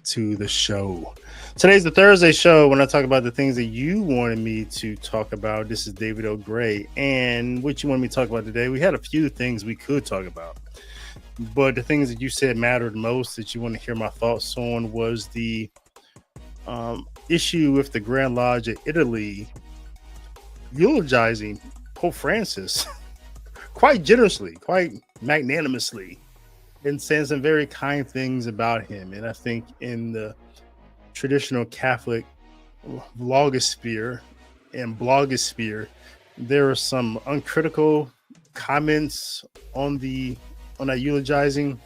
to the show. Today's the Thursday show when I talk about the things that you wanted me to talk about. This is David O'Gray. And what you want me to talk about today, we had a few things we could talk about. But the things that you said mattered most that you want to hear my thoughts on was the issue with the Grand Lodge of Italy eulogizing Pope Francis quite generously, quite magnanimously, and saying some very kind things about him. And I think in the traditional Catholic vlogosphere and blogosphere, there are some uncritical comments on that eulogizing,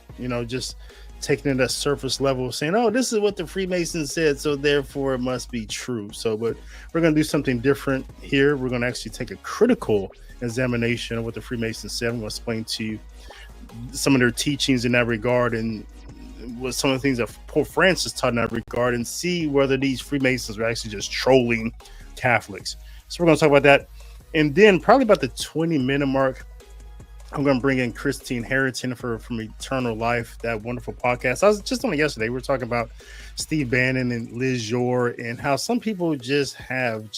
just taking it at surface level, saying, oh, this is what the Freemasons said, so therefore it must be true. But we're going to do something different here. We're going to actually take a critical examination of what the Freemasons said. I'm going to explain to you some of their teachings in that regard and what some of the things that Pope Francis taught in that regard, and see whether these Freemasons are actually just trolling Catholics. So we're going to talk about that. And then probably about the 20-minute mark, I'm going to bring in Christine Harrington from Eternal Life, that wonderful podcast. I was just on it yesterday. We were talking about Steve Bannon and Liz Yore and how some people just have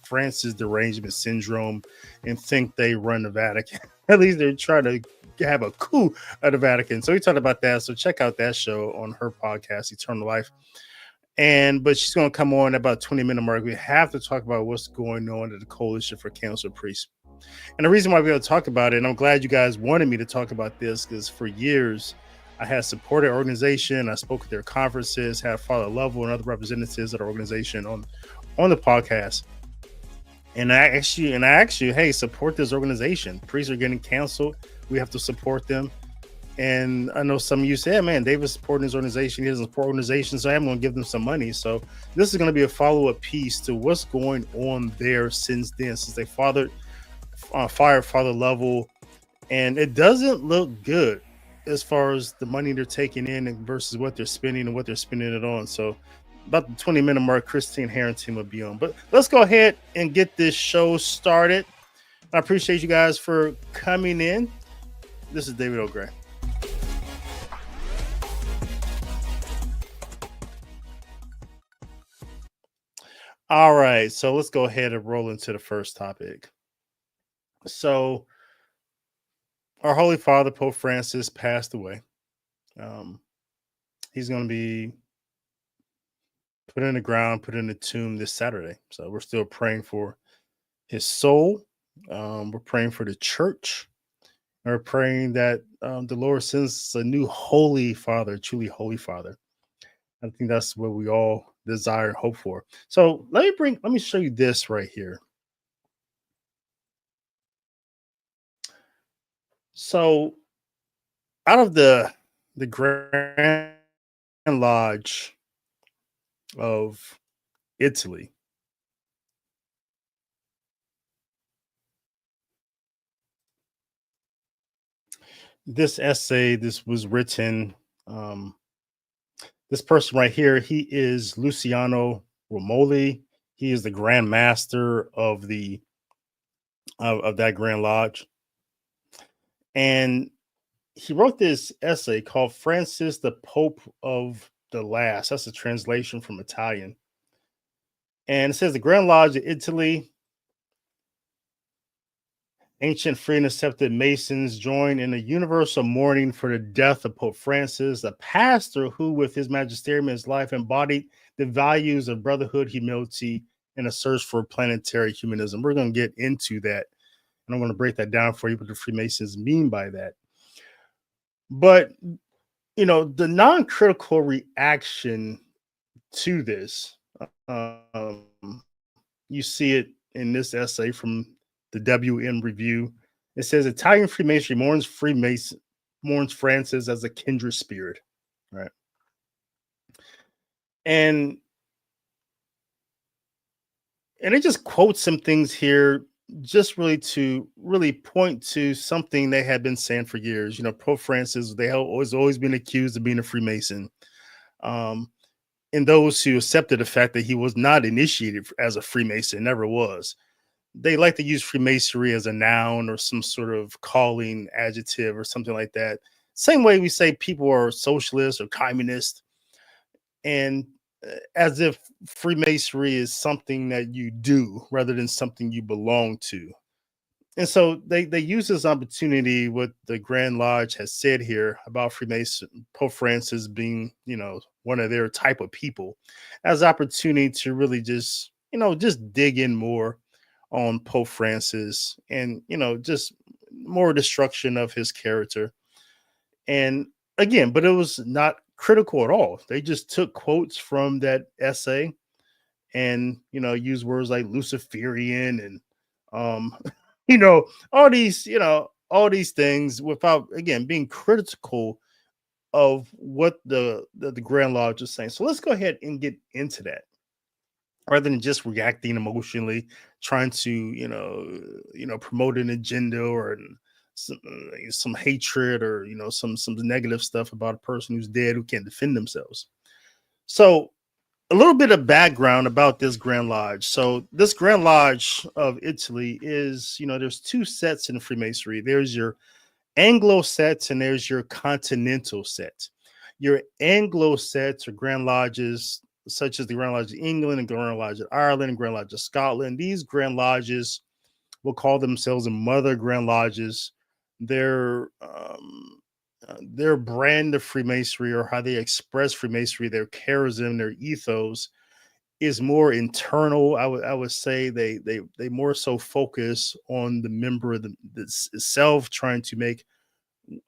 Francis derangement syndrome and think they run the Vatican. At least they're trying to have a coup at the Vatican. So we talked about that. So check out that show on her podcast, Eternal Life. But she's going to come on about 20-minute mark. We have to talk about what's going on at the Coalition for Council Priests. And the reason why we're going to talk about it, and I'm glad you guys wanted me to talk about this, because for years I had supported the organization. I spoke at their conferences, had Father Lovell and other representatives of the organization on the podcast. And I actually, hey, support this organization. Priests are getting canceled. We have to support them. And I know some of you say, man, David's supporting his organization. He doesn't support organizations, so I'm going to give them some money. So this is going to be a follow-up piece to what's going on there since then, since they fired Father Lovell. And it doesn't look good as far as the money they're taking in versus what they're spending and what they're spending it on. So about the 20-minute mark, Christine Harrington will be on. But let's go ahead and get this show started. I appreciate you guys for coming in. This is David O'Gray. All right, so let's go ahead and roll into the first topic. So our Holy Father, Pope Francis, passed away. He's going to be put in the ground, put in the tomb this Saturday. So we're still praying for his soul. We're praying for the church. And we're praying that the Lord sends a new Holy Father, truly Holy Father. I think that's what we all desire and hope for. So let me show you this right here. So out of the Grand Lodge of Italy, this essay, this was written, this person right here, he is Luciano Romoli. He is the Grand Master of that Grand Lodge. And he wrote this essay called Francis, the Pope of the Last. That's a translation from Italian. And it says the Grand Lodge of Italy, ancient free and accepted Masons join in a universal mourning for the death of Pope Francis, a pastor who, with his magisterium and his life, embodied the values of brotherhood, humility, and a search for planetary humanism. We're going to get into that, and I'm going to break that down for you, what the Freemasons mean by that. But, the non-critical reaction to this, you see it in this essay from the WM Review. It says Italian Freemasonry mourns Francis as a kindred spirit, right? And it just quotes some things here, just really to point to something they had been saying for years. Pope Francis, they have always been accused of being a Freemason. And those who accepted the fact that he was not initiated as a Freemason, never was, they like to use Freemasonry as a noun or some sort of calling adjective or something like that. Same way we say people are socialists or communists. and as if Freemasonry is something that you do rather than something you belong to. And so they use this opportunity, what the Grand Lodge has said here about Freemason Pope Francis being, one of their type of people, as opportunity to really just, just dig in more on Pope Francis and, just more destruction of his character. And again, but it was not critical at all. They just took quotes from that essay and, use words like Luciferian and um you know, all these things without again being critical of what the Grand Lodge is saying. So let's go ahead and get into that rather than just reacting emotionally, trying to promote an agenda or some hatred or some negative stuff about a person who's dead who can't defend themselves. So a little bit of background about this Grand Lodge. So this Grand Lodge of Italy is, there's two sets in Freemasonry. There's your Anglo sets and there's your Continental sets. Your Anglo sets are Grand Lodges such as the Grand Lodge of England and Grand Lodge of Ireland and Grand Lodge of Scotland. These Grand Lodges will call themselves the Mother Grand Lodges. Their brand of Freemasonry or how they express Freemasonry, their charism, their ethos is more internal. I would say they more so focus on the member of the itself, trying to make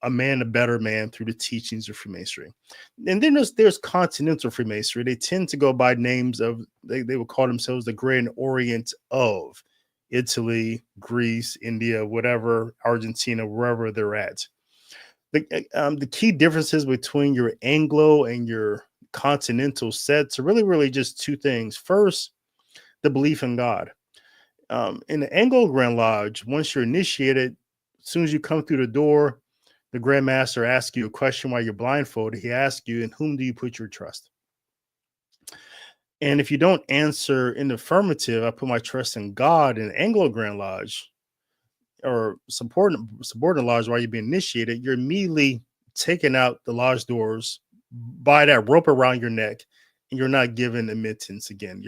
a man a better man through the teachings of Freemasonry. And then there's Continental Freemasonry. They tend to go by names of they would call themselves the Grand Orient of Italy, Greece, India, whatever, Argentina, wherever they're at. The key differences between your Anglo and your Continental sets are really just two things. First, the belief in God. In the Anglo Grand Lodge, once you're initiated, as soon as you come through the door, the Grand Master asks you a question while you're blindfolded. He asks you, "In whom do you put your trust?" And if you don't answer in the affirmative, "I put my trust in God," in Anglo Grand Lodge, or subordinate lodge while you're being initiated, you're immediately taking out the lodge doors by that rope around your neck, and you're not given admittance again.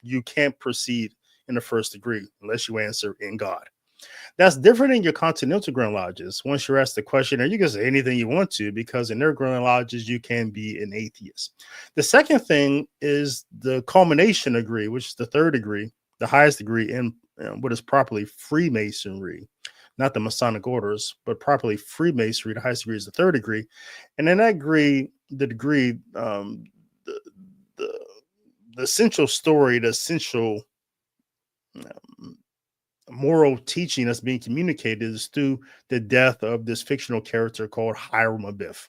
You can't proceed in the first degree unless you answer in God. That's different in your Continental Grand Lodges. Once you're asked the question, you can say anything you want to, because in their Grand Lodges, you can be an atheist. The second thing is the culmination degree, which is the third degree, the highest degree in what is properly Freemasonry, not the Masonic orders, but properly Freemasonry. The highest degree is the third degree. And in that degree, the, the essential story, the essential um, moral teaching that's being communicated is through the death of this fictional character called Hiram Abiff.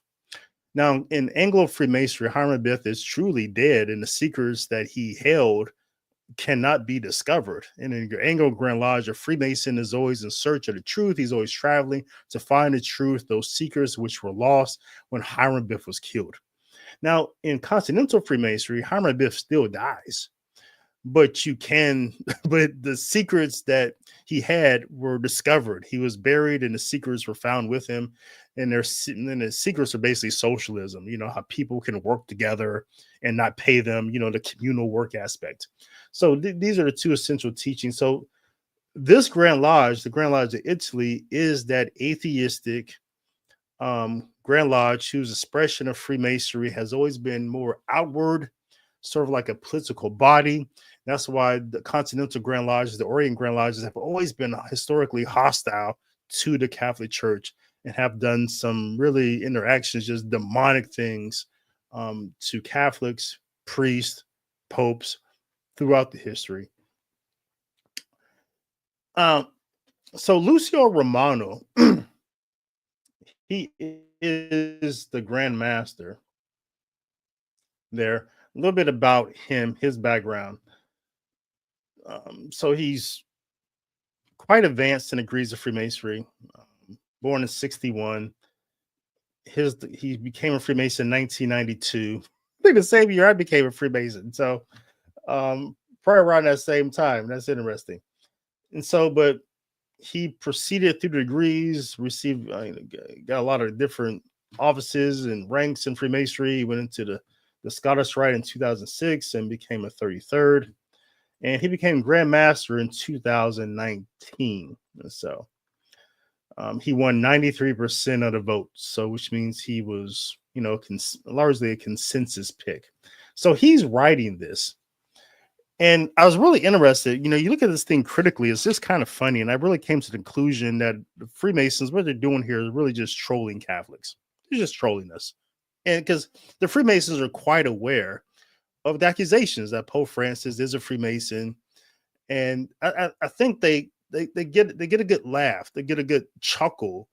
Now, in Anglo Freemasonry, Hiram Abiff is truly dead, and the secrets that he held cannot be discovered. And in your Anglo Grand Lodge, a Freemason is always in search of the truth. He's always traveling to find the truth, those secrets which were lost when Hiram Abiff was killed. Now, in Continental Freemasonry, Hiram Abiff still dies, but but the secrets that he had were discovered. He was buried and the secrets were found with him. And the secrets are basically socialism, how people can work together and not pay them, the communal work aspect. So these are the two essential teachings. So this Grand Lodge, the Grand Lodge of Italy, is that atheistic Grand Lodge whose expression of Freemasonry has always been more outward, sort of like a political body. That's why the Continental Grand Lodges, the Orient Grand Lodges, have always been historically hostile to the Catholic Church and have done some really interactions, just demonic things to Catholics, priests, popes throughout the history. So Lucio Romano, he is the Grand Master there. A little bit about him, his background. So he's quite advanced in degrees of Freemasonry. Born in 61. He became a Freemason in 1992. I think the same year I became a Freemason. So probably around that same time. That's interesting. And so, but he proceeded through the degrees, got a lot of different offices and ranks in Freemasonry. He went into the the Scottish Rite in 2006 and became a 33rd. And he became Grand Master in 2019. So he won 93% of the votes. So, which means he was, largely a consensus pick. So he's writing this. And I was really interested. You look at this thing critically, it's just kind of funny. And I really came to the conclusion that the Freemasons, what they're doing here is really just trolling Catholics. They're just trolling us. And because the Freemasons are quite aware of the accusations that Pope Francis is a Freemason. And I think they get a good laugh, they get a good chuckle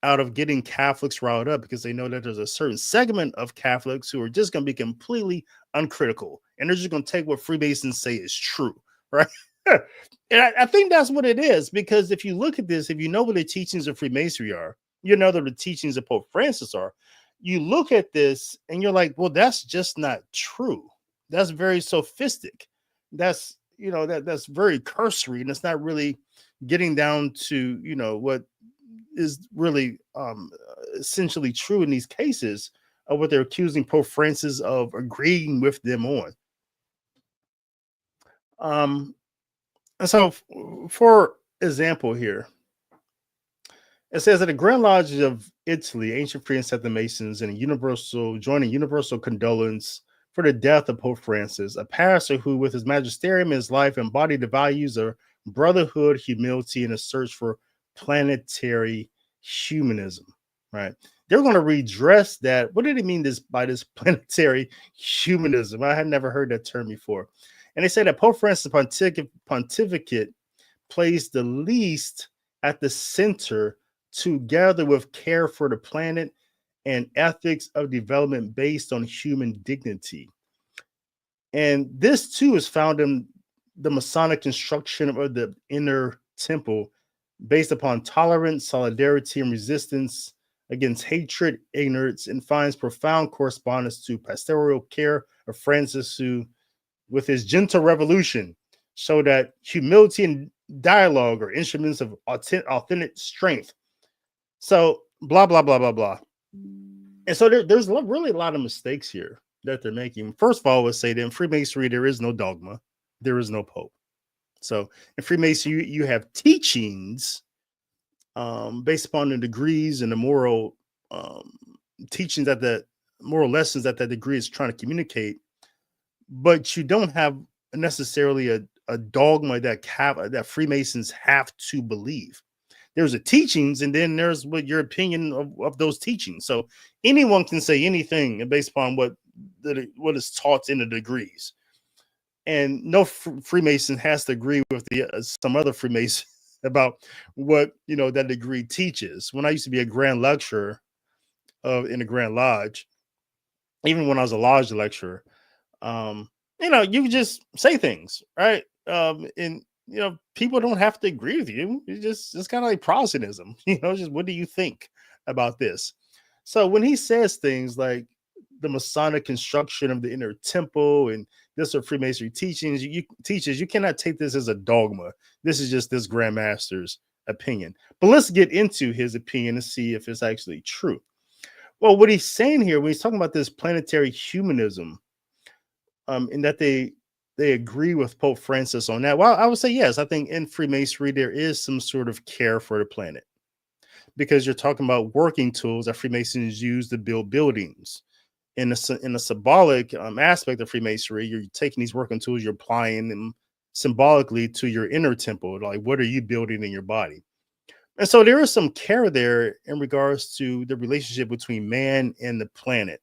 out of getting Catholics riled up, because they know that there's a certain segment of Catholics who are just going to be completely uncritical, and they're just going to take what Freemasons say is true, right? And I think that's what it is, because if you look at this, if you know what the teachings of Freemasonry are, you know that the teachings of Pope Francis are, you look at this and you're like, well, that's just not true. That's very sophistic. That's that's very cursory, and it's not really getting down to what is really essentially true in these cases of what they're accusing Pope Francis of agreeing with them on. And so, for example, here it says that the Grand Lodge of Italy, ancient Free and Seventh Masons, and joining universal condolence for the death of Pope Francis, a pastor who, with his magisterium and his life, embodied the values of brotherhood, humility, and a search for planetary humanism. Right? They're going to redress that. What did he mean by this planetary humanism? I had never heard that term before. And they say that Pope Francis' pontificate placed the least at the center, together with care for the planet and ethics of development based on human dignity. And this too is found in the Masonic instruction of the inner temple, based upon tolerance, solidarity, and resistance against hatred, ignorance, and finds profound correspondence to pastoral care of Francis, who, with his gentle revolution, showed that humility and dialogue are instruments of authentic strength. So blah, blah, blah, blah, blah. And so there's really a lot of mistakes here that they're making. First of all, I would say that in Freemasonry, there is no dogma. There is no Pope. So in Freemasonry, you have teachings based upon the degrees and the moral teachings, that the moral lessons that degree is trying to communicate. But you don't have necessarily a dogma that Freemasons have to believe. There's a teachings, and then there's what your opinion of those teachings. So anyone can say anything based upon what is taught in the degrees. And no Freemason has to agree with some other Freemason about what that degree teaches. When I used to be a grand lecturer in a Grand Lodge, even when I was a lodge lecturer, you just say things, right? And people don't have to agree with you. It's kind of like Protestantism, just what do you think about this? So when he says things like the Masonic construction of the inner temple and this are Freemasonry teachings, you cannot take this as a dogma. This is just this Grand Master's opinion. But let's get into his opinion and see if it's actually true. Well, what he's saying here, when he's talking about this planetary humanism, in that they agree with Pope Francis on that. Well, I would say yes. I think in Freemasonry there is some sort of care for the planet, because you're talking about working tools that Freemasons use to build buildings. In a symbolic aspect of Freemasonry, you're taking these working tools, you're applying them symbolically to your inner temple. Like, what are you building in your body? And so there is some care there in regards to the relationship between man and the planet,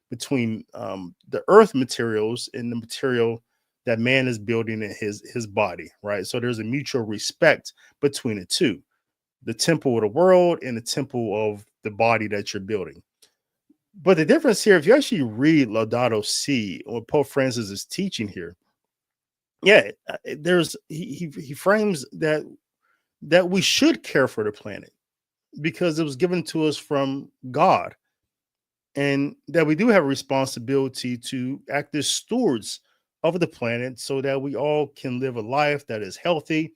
between the earth materials and the material that man is building in his body, right? So there's a mutual respect between the two, the temple of the world and the temple of the body that you're building. But the difference here, if you actually read Laudato Si, or Pope Francis is teaching here, he frames that we should care for the planet because it was given to us from God, and that we do have a responsibility to act as stewards of the planet so that we all can live a life that is healthy,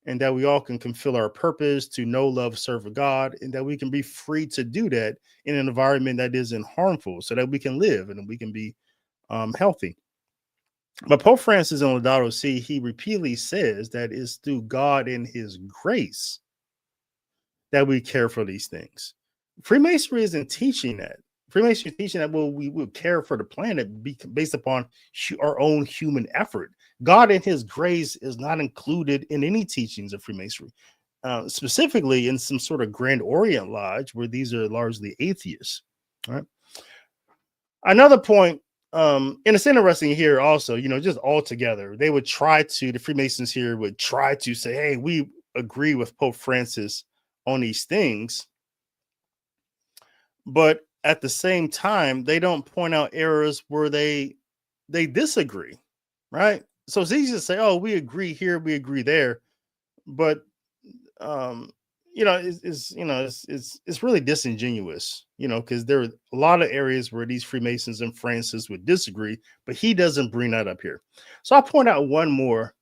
and that we all can fulfill our purpose to know, love, serve God, and that we can be free to do that in an environment that isn't harmful, so that we can live and we can be healthy. But Pope Francis in Laudato Si, he repeatedly says that it's through God and His grace that we care for these things. Freemasonry isn't teaching that. Freemasonry is teaching that, well, we will care for the planet based upon our own human effort. God and His grace is not included in any teachings of Freemasonry, specifically in some sort of Grand Orient Lodge, where these are largely atheists. All right. Another point, and it's interesting here also, just altogether, the Freemasons here would try to say, hey, we agree with Pope Francis on these things, but at the same time, they don't point out errors where they disagree, right? So it's easy to say, oh, we agree here, we agree there, but um it's really disingenuous, because there are a lot of areas where these Freemasons and Francis would disagree, but he doesn't bring that up here. So I'll point out one more,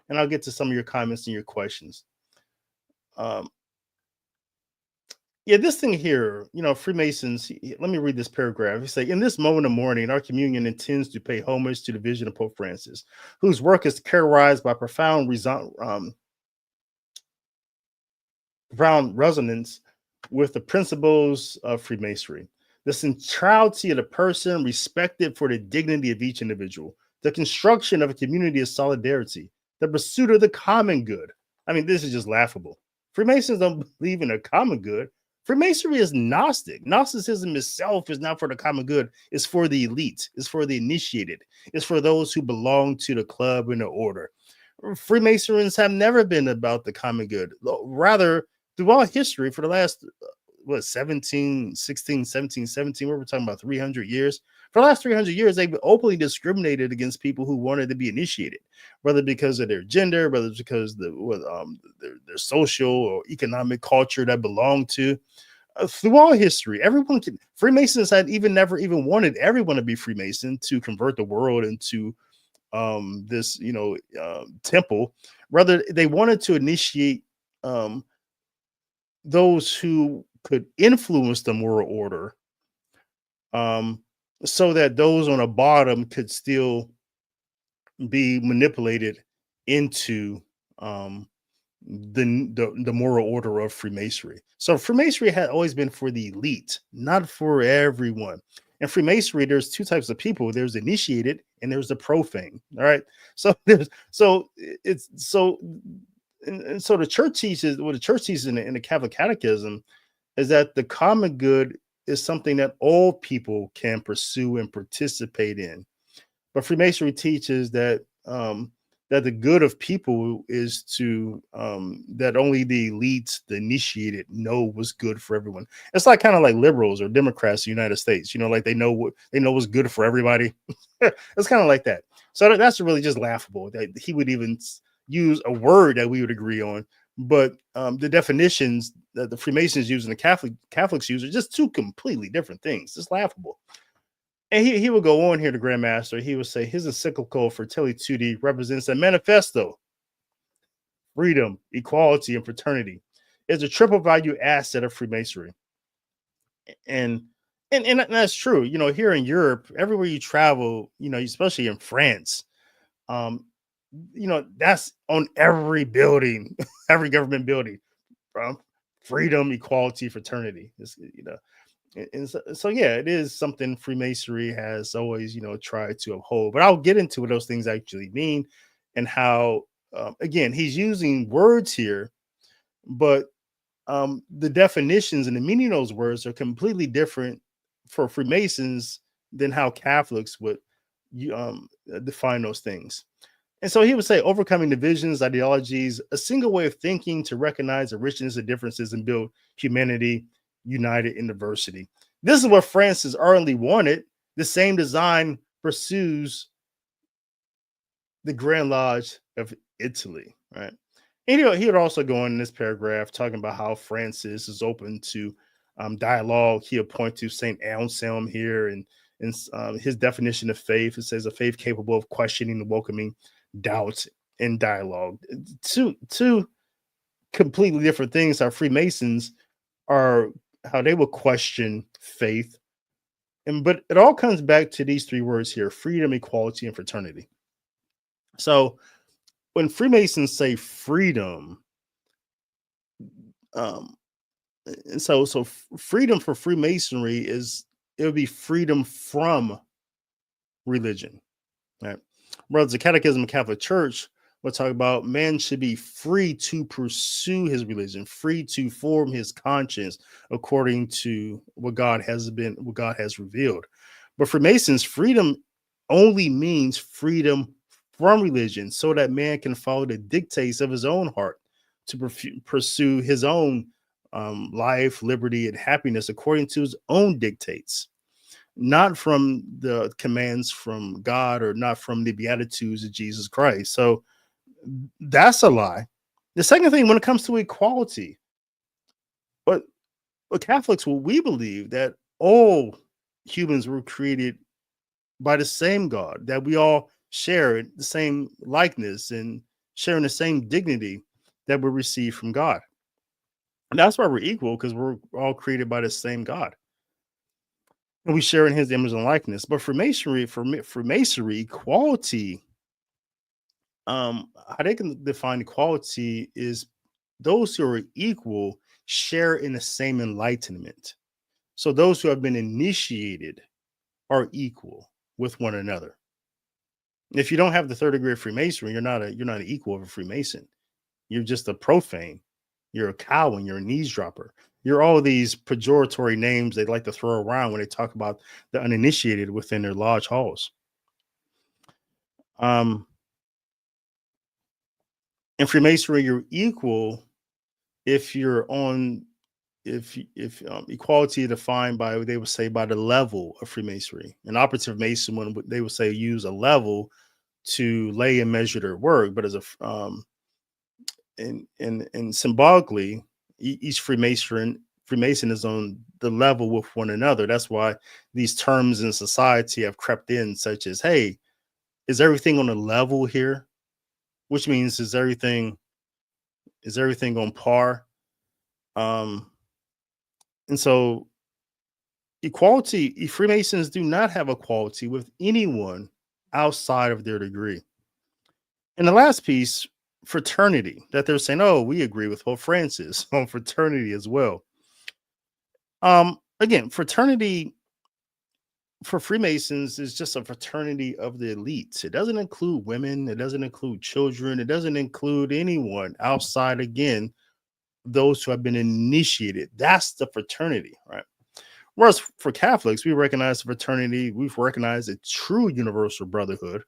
and I'll get to some of your comments and your questions. um yeah, this thing here, Freemasons, let me read this paragraph. It's like, in this moment of mourning, our communion intends to pay homage to the vision of Pope Francis, whose work is characterized by profound resonance with the principles of Freemasonry. The centrality of the person, respected for the dignity of each individual, the construction of a community of solidarity, the pursuit of the common good. I mean, this is just laughable. Freemasons don't believe in a common good. Freemasonry is Gnostic. Gnosticism itself is not for the common good. It's for the elite. It's for the initiated. It's for those who belong to the club and the order. Freemasons have never been about the common good. Rather, throughout history, for the last 17, 16, 17, 17, we're talking about 300 years. For the last 300 years, they've openly discriminated against people who wanted to be initiated, whether because of their gender, whether it's because their social or economic culture that belong to. Throughout history, Freemasons had never even wanted everyone to be Freemason to convert the world into this temple. Rather, they wanted to initiate those who could influence the moral order, so that those on the bottom could still be manipulated into the moral order of Freemasonry. So Freemasonry had always been for the elite, not for everyone. In Freemasonry, there's two types of people. There's initiated and there's the profane. All right. So so the church teaches, what the church teaches in the Catholic Catechism is that the common good is something that all people can pursue and participate in. But Freemasonry teaches that that the good of people is to that only the elites, the initiated, know what's good for everyone. It's like kind of like liberals or Democrats in the United States. Like they know what's good for everybody. It's kind of like that. So that's really just laughable that he would even use a word that we would agree on. But the definitions that the Freemasons use and the Catholics use are just two completely different things. It's laughable. And he will go on here, the Grandmaster. He will say his encyclical Fratelli Tutti represents a manifesto, freedom, equality, and fraternity. It's a triple value asset of Freemasonry. And that's true. Here in Europe, everywhere you travel, especially in France, that's on every building, every government building, freedom, equality, fraternity. And so yeah, it is something Freemasonry has always tried to uphold. But I'll get into what those things actually mean and how again he's using words here, but the definitions and the meaning of those words are completely different for Freemasons than how Catholics would define those things. And so he would say, overcoming divisions, ideologies, a single way of thinking to recognize the richness of differences and build humanity united in diversity. This is what Francis ardently wanted. The same design pursues the Grand Lodge of Italy, right? And he would also go on in this paragraph talking about how Francis is open to dialogue. He'll point to St. Anselm here and his definition of faith. It says a faith capable of questioning and welcoming doubt and dialogue. Two completely different things. How Freemasons are, how they will question faith But it all comes back to these three words here: freedom, equality, and fraternity. So when Freemasons say freedom, um, and freedom for Freemasonry is, it would be freedom from religion, right? Whereas the Catechism of Catholic Church will talk about man should be free to pursue his religion, free to form his conscience according to what God has revealed. But for Masons, freedom only means freedom from religion, so that man can follow the dictates of his own heart to pursue his own life, liberty, and happiness according to his own dictates, not from the commands from God or not from the beatitudes of Jesus Christ. So that's a lie. The second thing, when it comes to equality, but Catholics, well, we believe that all humans were created by the same God, that we all share the same likeness and sharing the same dignity that we receive from God. And that's why we're equal, because we're all created by the same God. And we share in his image and likeness. But for masonry, for masonry, equality, how they can define equality is those who are equal share in the same enlightenment. So those who have been initiated are equal with one another. If you don't have the third degree of Freemasonry, you're not an equal of a Freemason. You're just a profane. You're a coward. You're an eavesdropper. You're all these pejoratory names they like to throw around when they talk about the uninitiated within their lodge halls. Um, in Freemasonry, you're equal if you're on if equality defined by, they would say, by the level of Freemasonry. An operative Mason, when they would say use a level to lay and measure their work, but as a and symbolically, each Freemason is on the level with one another. That's why these terms in society have crept in, such as, "Hey, is everything on a level here?" Which means is everything on par? Um, and so equality, Freemasons do not have equality with anyone outside of their degree. And the last piece, fraternity, that they're saying, oh, we agree with Pope Francis on fraternity as well. Again, fraternity for Freemasons is just a fraternity of the elites. It doesn't include women, it doesn't include children, it doesn't include anyone outside, again, those who have been initiated. That's the fraternity, right? Whereas for Catholics, we recognize the fraternity, we've recognized a true universal brotherhood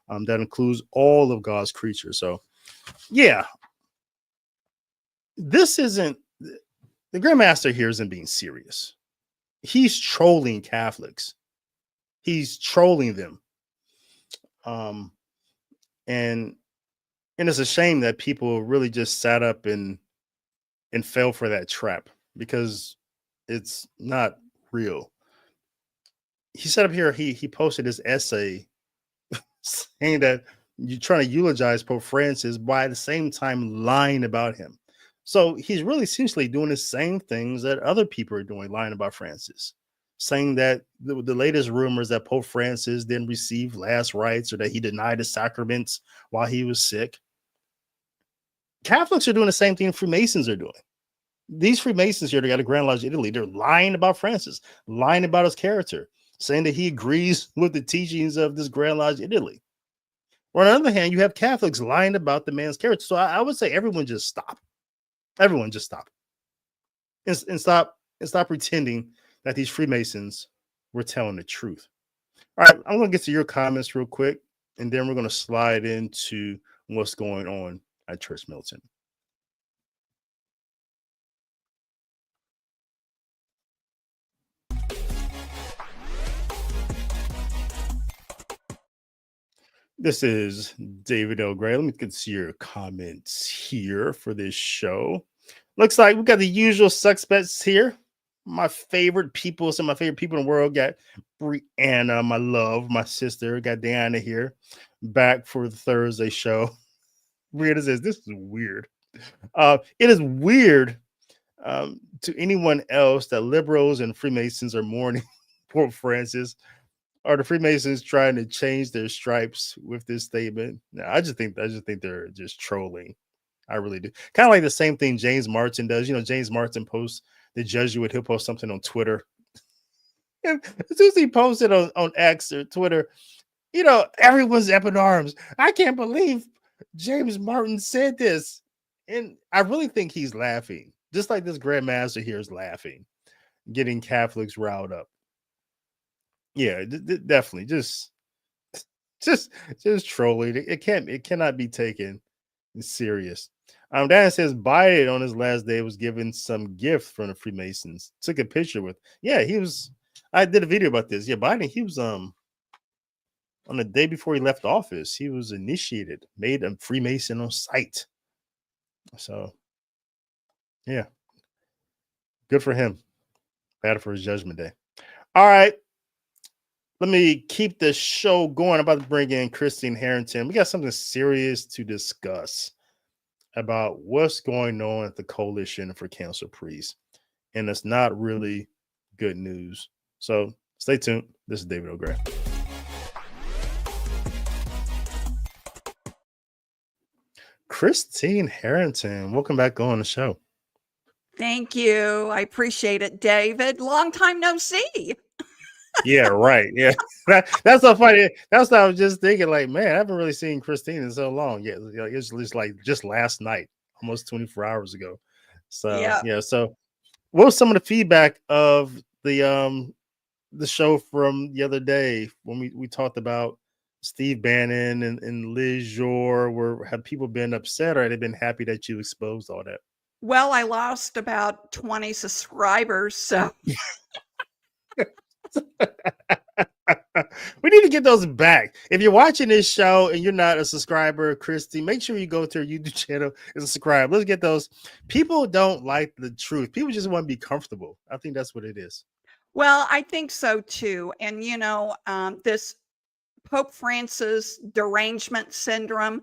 that includes all of God's creatures. So, yeah, this isn't, the Grand Master here isn't being serious. He's trolling Catholics. He's trolling them. Um, and it's a shame that people really just sat up and fell for that trap, because it's not real. He said up here, he posted his essay saying that you're trying to eulogize Pope Francis by at the same time lying about him. So he's really essentially doing the same things that other people are doing, lying about Francis, saying that the latest rumors that Pope Francis didn't receive last rites or that he denied the sacraments while he was sick. Catholics are doing the same thing Freemasons are doing. These Freemasons here, they got a Grand Lodge in Italy, they're lying about Francis, lying about his character, saying that he agrees with the teachings of this Grand Lodge in Italy. Or on the other hand, you have Catholics lying about the man's character. So I would say everyone just stop. Everyone just stop. And stop pretending that these Freemasons were telling the truth. All right, I'm going to get to your comments real quick, and then we're going to slide into what's going on at Church Militant. This is David L. Gray. Let me get to your comments here for this show. Looks like we got the usual suspects here. My favorite people, some of my favorite people in the world. Got Brianna, my love, my sister. Got Diana here, back for the Thursday show. Weird as this is weird. It is weird to anyone else that liberals and Freemasons are mourning Pope Francis. Are the Freemasons trying to change their stripes with this statement? No, I just think they're just trolling. I really do. Kind of like the same thing James Martin does. James Martin posts the Jesuit. He'll post something on Twitter. And as soon as he posted on X or Twitter, everyone's up in arms. I can't believe James Martin said this. And I really think he's laughing, just like this Grand Master here is laughing, getting Catholics riled up. Yeah, definitely. Just trolling. It cannot be taken serious. Dan says Biden on his last day was given some gift from the Freemasons. Took a picture with. Yeah, he was. I did a video about this. Yeah, Biden. He was on the day before he left office. He was initiated, made a Freemason on site. So, yeah, good for him. Bad for his judgment day. All right. Let me keep the show going. I'm about to bring in Christine Harrington. We got something serious to discuss about what's going on at the Coalition for Council Priests. And it's not really good news. So stay tuned. This is David O'Gray. Christine Harrington, welcome back on the show. Thank you. I appreciate it, David. Long time no see. Yeah, right. Yeah, that's so funny. That's what I was just thinking. Like, man, I haven't really seen Christine in so long. Yeah, it's just last night, almost 24 hours ago. So yeah. So, what was some of the feedback of the show from the other day when we talked about Steve Bannon and Liz Jor? Have people been upset, or have they been happy that you exposed all that? Well, I lost about 20 subscribers, so. We need to get those back. If you're watching this show and you're not a subscriber, Christy, make sure you go to her YouTube channel and subscribe. Let's get those. People don't like the truth. People just want to be comfortable. I think that's what it is. Well, I think so too. And this Pope Francis derangement syndrome,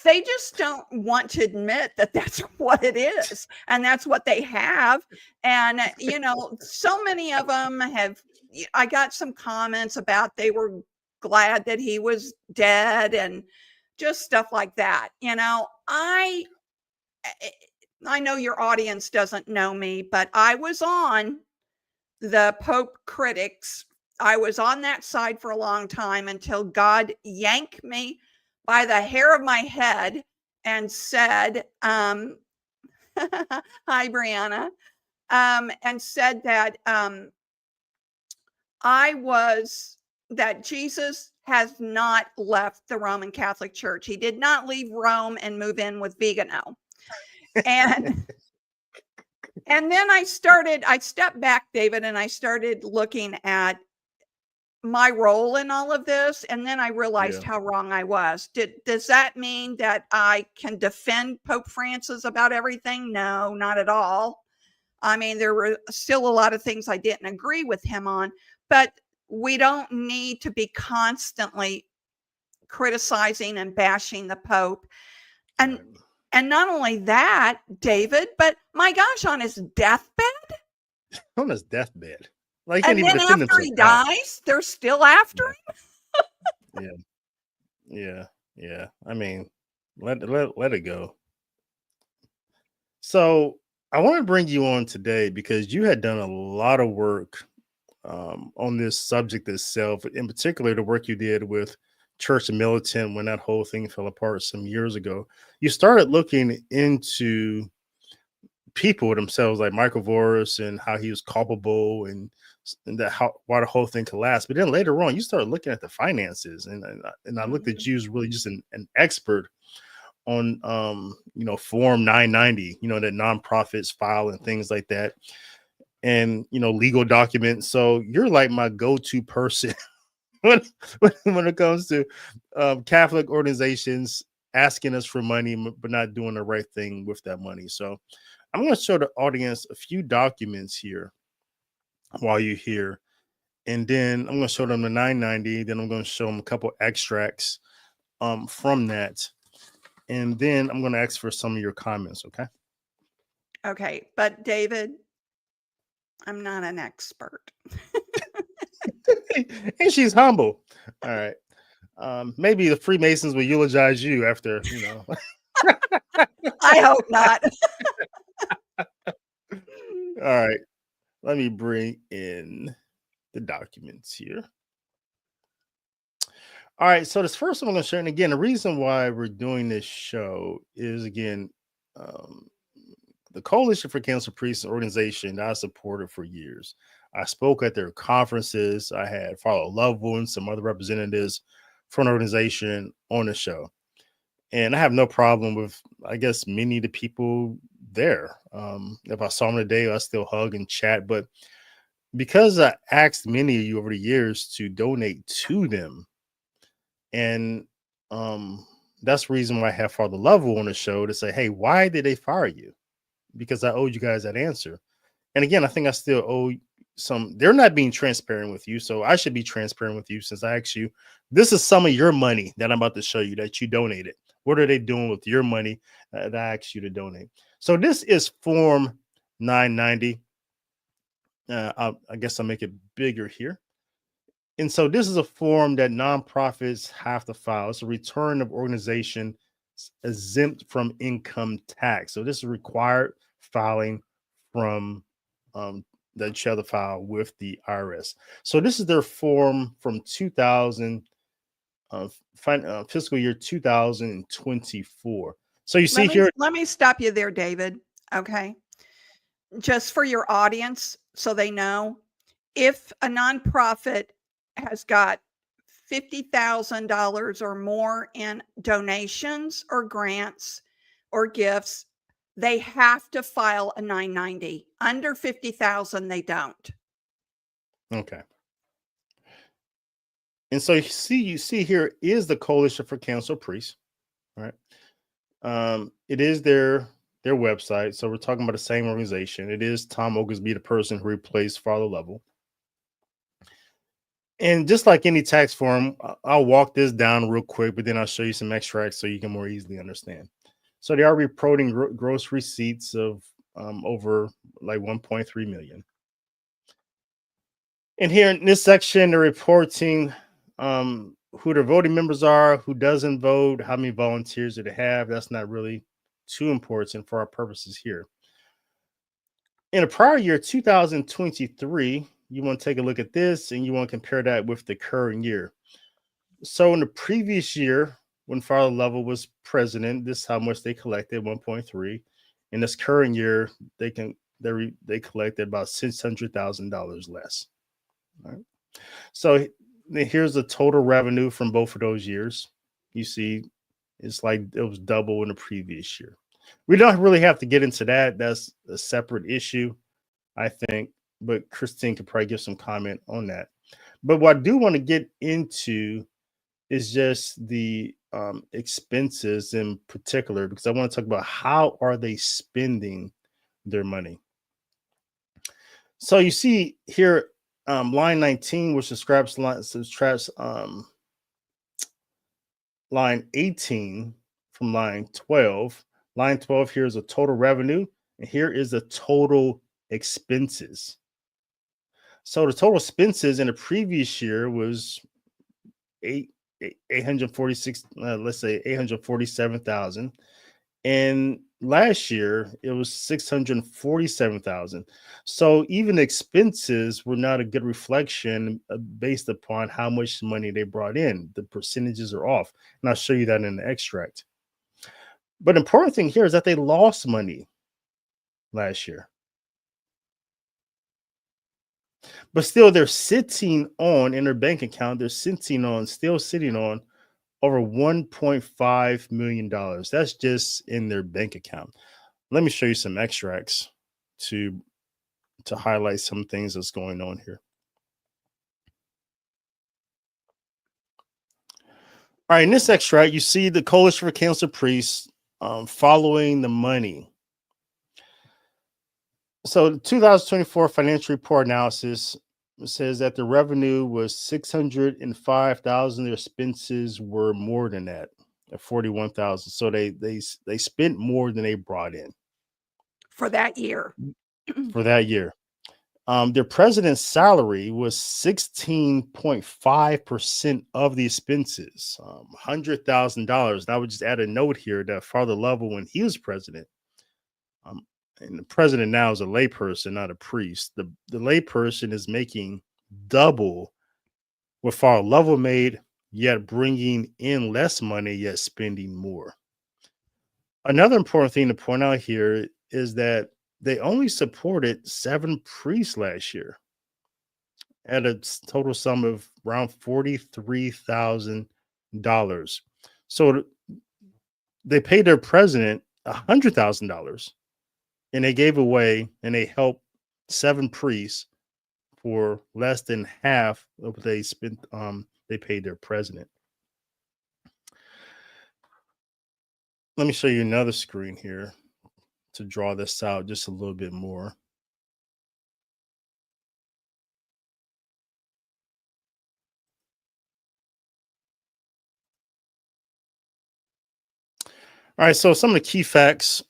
they just don't want to admit that that's what it is, and that's what they have. And so many of them have. I got some comments about they were glad that he was dead and just stuff like that. I know your audience doesn't know me, but I was on the Pope critics. I was on that side for a long time until God yanked me by the hair of my head and said, hi, Brianna, and said that that Jesus has not left the Roman Catholic Church. He did not leave Rome and move in with Vigano. And then I stepped back, David, and I started looking at my role in all of this. And then I realized how wrong I was. Does that mean that I can defend Pope Francis about everything? No, not at all. I mean, there were still a lot of things I didn't agree with him on, but we don't need to be constantly criticizing and bashing the Pope. And not only that, David, but my gosh, on his deathbed. On his deathbed. Like, and then after he dies, they're still after him. Yeah. I mean, let it go. So I want to bring you on today because you had done a lot of work on this subject itself, in particular the work you did with Church Militant when that whole thing fell apart some years ago. You started looking into people themselves, like Michael Voris, and how he was culpable and why the whole thing collapsed. But then later on, you started looking at the finances, and I looked at you as really just an expert on Form 990, that nonprofits file and things like that, and legal documents. So you're like my go-to person when it comes to Catholic organizations asking us for money but not doing the right thing with that money. So I'm going to show the audience a few documents here while you're here, and then I'm going to show them the 990. Then I'm going to show them a couple extracts from that, and then I'm going to ask for some of your comments. Okay, but David, I'm not an expert. And she's humble. All right. Maybe the Freemasons will eulogize you after, I hope not. All right. Let me bring in the documents here. All right. So this first one I'm going to share, and again, the reason why we're doing this show is again, um, the Coalition for Council Priests, an organization that I supported for years. I spoke at their conferences. I had Father Lovell and some other representatives from an organization on the show. And I have no problem with, I guess, many of the people there. If I saw them today, I still hug and chat. But because I asked many of you over the years to donate to them, and that's the reason why I have Father Lovell on the show to say, hey, why did they fire you? Because I owed you guys that answer. And again, I think I still owe some. They're not being transparent with you, so I should be transparent with you since I asked you. This is some of your money that I'm about to show you that you donated. What are they doing with your money that I asked you to donate? So this is Form 990. I guess I'll make it bigger here. And so this is a form that nonprofits have to file. It's a return of organization exempt from income tax. So this is required filing from that you have to file with the IRS. So this is their form from 2000 fiscal year 2024. So you see here. Let me stop you there, David. Okay. Just for your audience, so they know, if a nonprofit has got $50,000 or more in donations or grants or gifts, they have to file a 990. Under 50,000, they don't. Okay. And so you see here is the Coalition for Council Priests, right? It is their website. So we're talking about the same organization. It is Tom Oglesby, the person who replaced Father Lovell. And just like any tax form, I'll walk this down real quick, but then I'll show you some extracts so you can more easily understand. So they are reporting gross receipts of over like 1.3 million. And here in this section, they're reporting who their voting members are, who doesn't vote, how many volunteers do they have. That's not really too important for our purposes here. In a prior year, 2023, you want to take a look at this and you want to compare that with the current year. So in the previous year, when Father Lovell was president, this is how much they collected, 1.3. In this current year, they collected about $600,000 less. All right. So here's the total revenue from both of those years. You see, it's like it was double in the previous year. We don't really have to get into that. That's a separate issue, I think. But Christine could probably give some comment on that. But what I do want to get into is just the expenses in particular, because I want to talk about how are they spending their money. So you see here, line 19, which subtracts line 18 from line 12. Line 12 here is a total revenue, and here is the total expenses. So the total expenses in the previous year was 846, let's say 847,000. And last year it was 647,000. So even expenses were not a good reflection based upon how much money they brought in. The percentages are off, and I'll show you that in the extract. But the important thing here is that they lost money last year. But still, they're sitting on in their bank account, still sitting on over $1.5 million. That's just in their bank account. Let me show you some extracts to highlight some things that's going on here. All right, in this extract, you see the Coalition for Council Priests following the money. So the 2024 financial report analysis says that the revenue was 605,000. Their expenses were more than that, at 41,000. So they spent more than they brought in for that year. for that year. Their president's salary was 16.5% of the expenses, $100,000. I would just add a note here that Father Lovell, when he was president, um, and the president now is a layperson, not a priest. The layperson is making double what Father Lovell made, yet bringing in less money, yet spending more. Another important thing to point out here is that they only supported 7 priests last year at a total sum of around $43,000. So they paid their president $100,000, and they gave away and they helped 7 priests for less than half of what they spent. They paid their president. Let me show you another screen here to draw this out just a little bit more. All right, so some of the key facts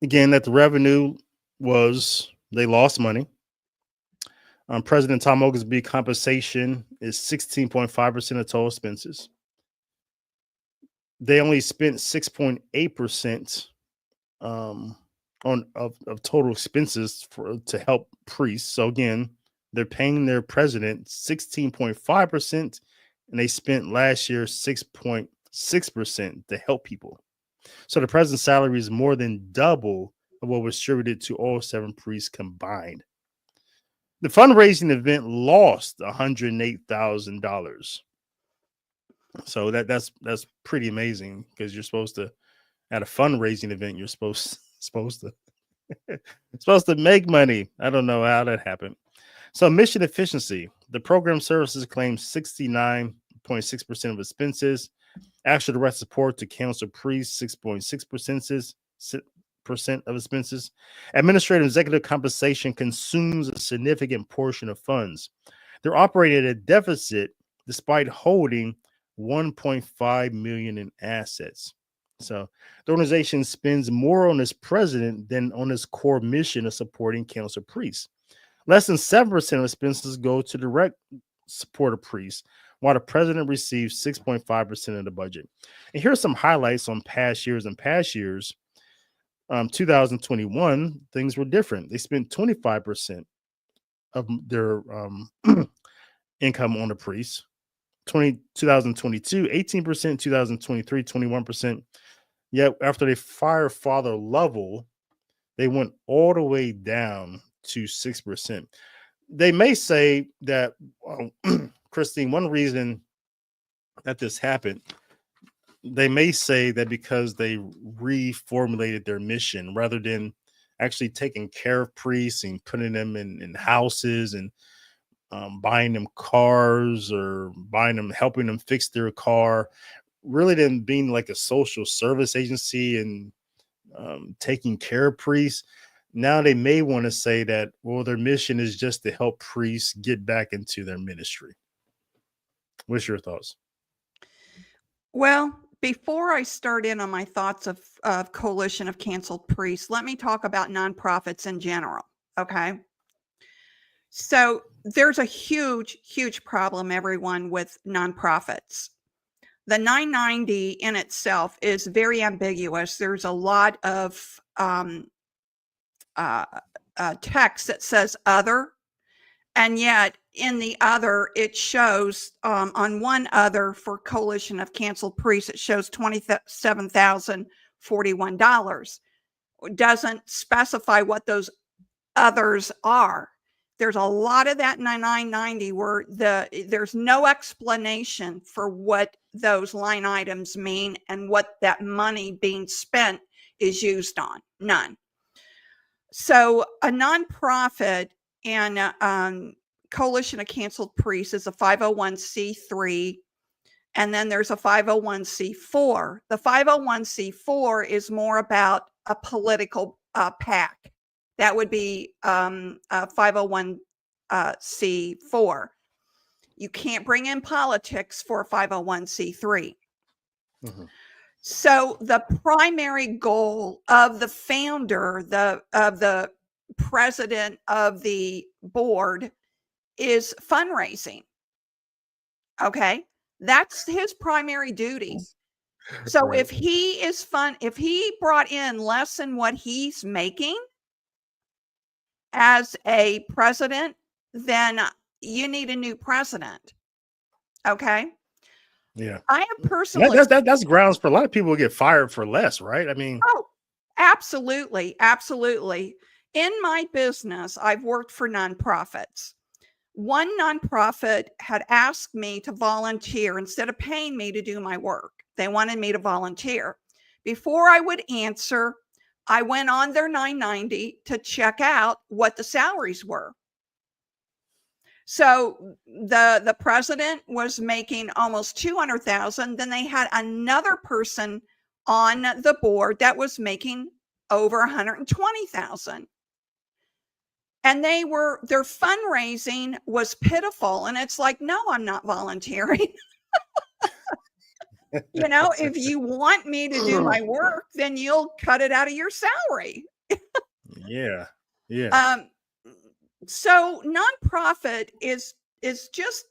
again, that the revenue was they lost money. President Tom Oglesby compensation is 16.5% of total expenses. They only spent 6.8% on of total expenses to help priests. So again, they're paying their president 16.5%, and they spent last year 6.6% to help people. So the president's salary is more than double of what was distributed to all 7 priests combined. The fundraising event lost $108,000. So that's pretty amazing, because you're supposed to, at a fundraising event, you're supposed to supposed to make money. I don't know how that happened. So mission efficiency. The program services claimed 69.6% of expenses. Actual direct support to council priests, 6.6% of expenses. Administrative executive compensation consumes a significant portion of funds. They're operating at a deficit despite holding $1.5 million in assets. So the organization spends more on its president than on its core mission of supporting council priests. Less than 7% of expenses go to direct support of priests, while the president receives 6.5% of the budget. And here's some highlights on past years. In past years, 2021, things were different. They spent 25% of their income on the priests. 2022, 18%, 2023, 21%. Yet after they fired Father Lovell, they went all the way down to 6%. They may say that, Christine, one reason that this happened, they may say that because they reformulated their mission, rather than actually taking care of priests and putting them in houses and buying them cars, or helping them fix their car, really than being like a social service agency and taking care of priests. Now they may want to say that, well, their mission is just to help priests get back into their ministry. What's your thoughts? Well, before I start in on my thoughts of Coalition of Canceled Priests, let me talk about nonprofits in general. Okay. So there's a huge, huge problem, everyone, with nonprofits. The 990 in itself is very ambiguous. There's a lot of text that says other, and yet in the other, it shows on one other for Coalition of Canceled Priests, it shows $27,041. It doesn't specify what those others are. There's a lot of that 990 where there's no explanation for what those line items mean and what that money being spent is used on. None. So a nonprofit and Coalition of Canceled Priests is a 501c3, and then there's a 501c4. The 501c4 is more about a political PAC. That would be a 501c4. You can't bring in politics for a 501c3. Mm-hmm. So the primary goal of the founder of the president of the board is fundraising. Okay. That's his primary duty. So Right. if he brought in less than what he's making as a president, then you need a new president. Okay. Yeah. I have personally. That's grounds for a lot of people to get fired for less, right? I mean, Oh, absolutely. Absolutely. In my business, I've worked for nonprofits. One nonprofit had asked me to volunteer instead of paying me to do my work. They wanted me to volunteer. Before I would answer, I went on their 990 to check out what the salaries were. So the president was making almost 200,000. Then they had another person on the board that was making over 120,000. And their fundraising was pitiful. And it's like, no, I'm not volunteering. If you want me to do my work, then you'll cut it out of your salary. yeah. Yeah. So nonprofit is just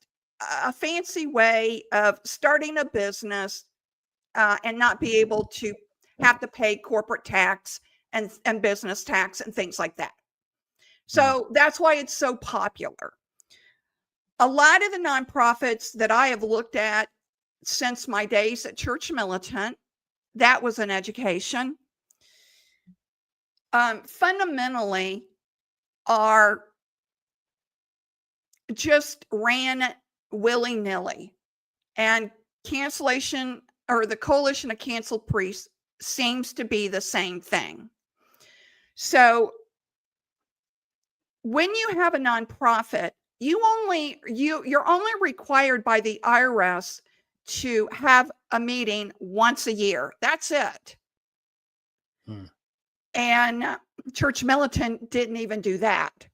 a fancy way of starting a business and not be able to have to pay corporate tax and business tax and things like that. So that's why it's so popular. A lot of the nonprofits that I have looked at since my days at Church Militant, that was an education, fundamentally are just ran willy-nilly, and cancellation or the Coalition of Canceled Priests seems to be the same thing. So when you have a nonprofit, you're only required by the IRS to have a meeting once a year. That's it. And Church Militant didn't even do that.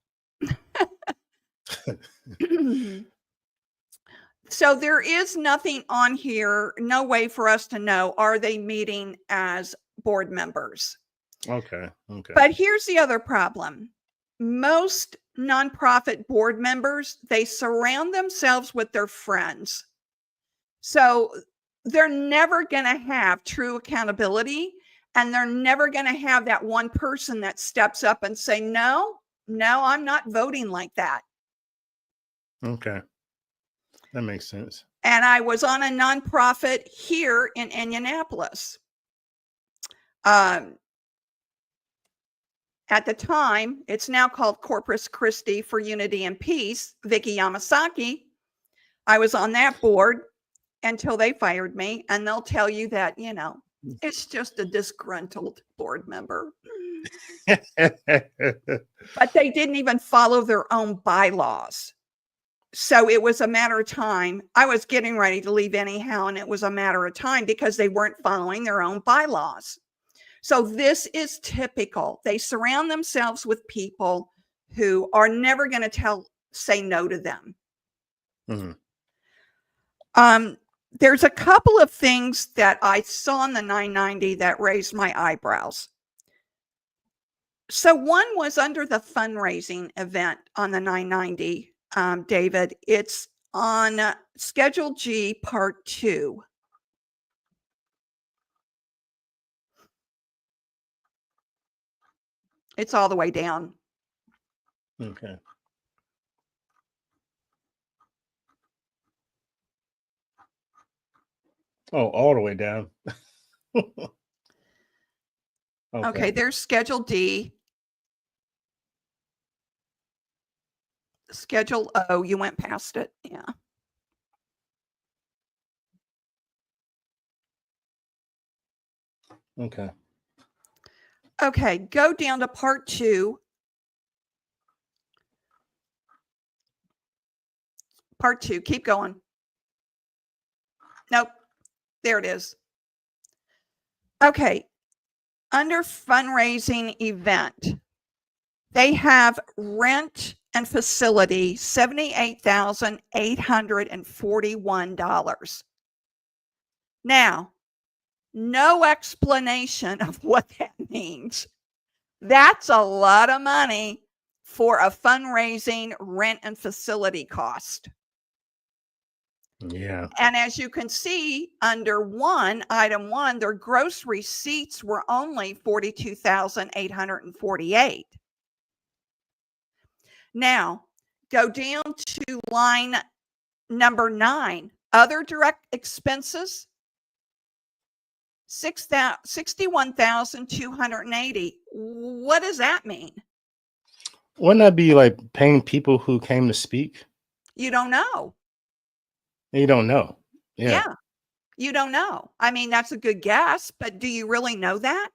So there is nothing on here, no way for us to know, are they meeting as board members? Okay. But here's the other problem. Most nonprofit board members, they surround themselves with their friends. So they're never going to have true accountability, and they're never going to have that one person that steps up and say, no, I'm not voting like that. Okay. That makes sense. And I was on a nonprofit here in Indianapolis. At the time, it's now called Corpus Christi for Unity and Peace, Vicky Yamasaki. I was on that board until they fired me, and they'll tell you that, it's just a disgruntled board member. But they didn't even follow their own bylaws. So it was a matter of time. I was getting ready to leave anyhow, and it was a matter of time because they weren't following their own bylaws. So this is typical. They surround themselves with people who are never going to say no to them. There's a couple of things that I saw in the 990 that raised my eyebrows. So one was under the fundraising event on the 990, David. It's on Schedule G, Part 2. It's all the way down. Okay. Oh, all the way down. Okay, there's Schedule D. Schedule O, you went past it. Yeah. Okay. Okay, go down to Part 2. Part 2, keep going. Nope, there it is. Okay, under fundraising event, they have rent and facility, $78,841. Now, no explanation of what that means. That's a lot of money for a fundraising, rent, and facility cost. Yeah. And as you can see under item one, their gross receipts were only $42,848. Now, go down to line number 9, other direct expenses, $61,280. What does that mean? Wouldn't that be like paying people who came to speak? You don't know. You don't know. Yeah. Yeah, you don't know. I mean, that's a good guess, but do you really know that?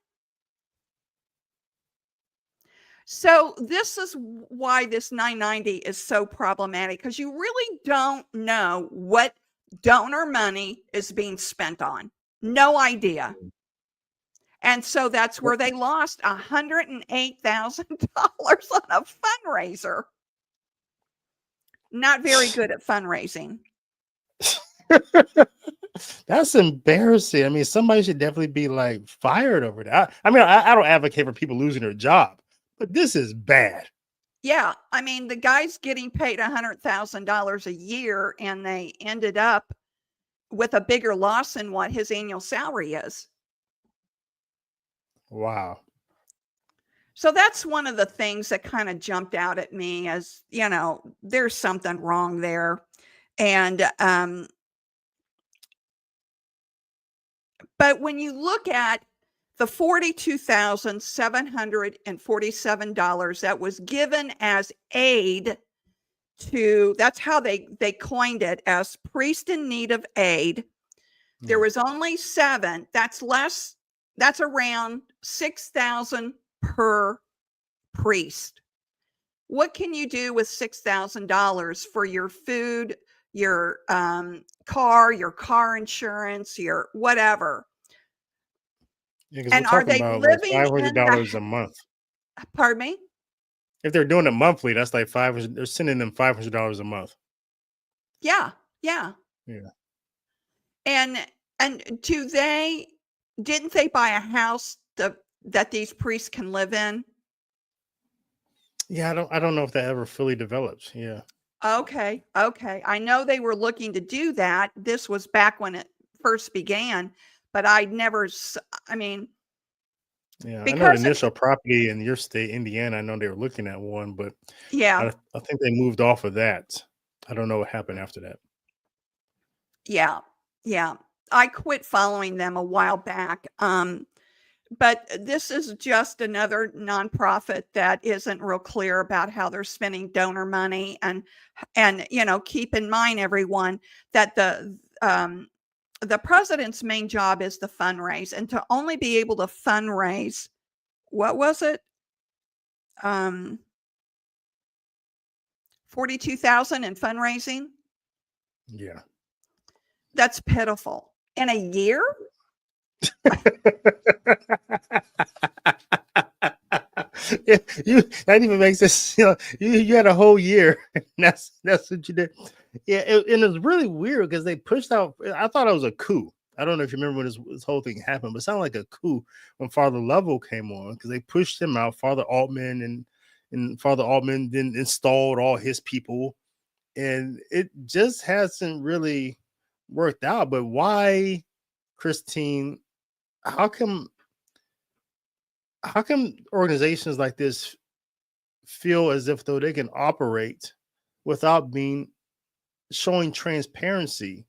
So this is why this 990 is so problematic, because you really don't know what donor money is being spent on. No idea. And so that's where they lost $108,000 on a fundraiser. Not very good at fundraising. That's embarrassing. I mean, somebody should definitely be like fired over that. I mean, I don't advocate for people losing their job, but this is bad. Yeah, I mean, the guy's getting paid $100,000 a year, and they ended up with a bigger loss than what his annual salary is. Wow. So that's one of the things that kind of jumped out at me as, there's something wrong there. And but when you look at the $42,747 that was given as aid to, that's how they coined it, as priest in need of aid. There was only 7. That's less. That's around 6,000 per priest. What can you do with $6,000 for your food, your car, your car insurance, your whatever? Yeah, And are they living in $500 a month? Pardon me? If they're doing it monthly, that's like 500. They're sending them $500 a month. Yeah. Yeah. And didn't they buy a house that these priests can live in? Yeah, I don't know if that ever fully develops. Yeah. Okay. I know they were looking to do that. This was back when it first began, but I mean, yeah, I know the initial property in your state, Indiana. I know they were looking at one, but yeah, I think they moved off of that. I don't know what happened after that. yeah. I quit following them a while back. But this is just another nonprofit that isn't real clear about how they're spending donor money. And keep in mind, everyone, that the president's main job is to fundraise, and to only be able to fundraise, what was it? 42,000 in fundraising. Yeah. That's pitiful. In a year? Yeah, that even makes this. You had a whole year. That's what you did. Yeah, and it's really weird because they pushed out. I thought it was a coup. I don't know if you remember when this whole thing happened, but it sounded like a coup when Father Lovell came on, because they pushed him out. Father Altman and Father Altman then installed all his people, and it just hasn't really worked out. But why, Christine? How come organizations like this feel as if though they can operate without showing transparency?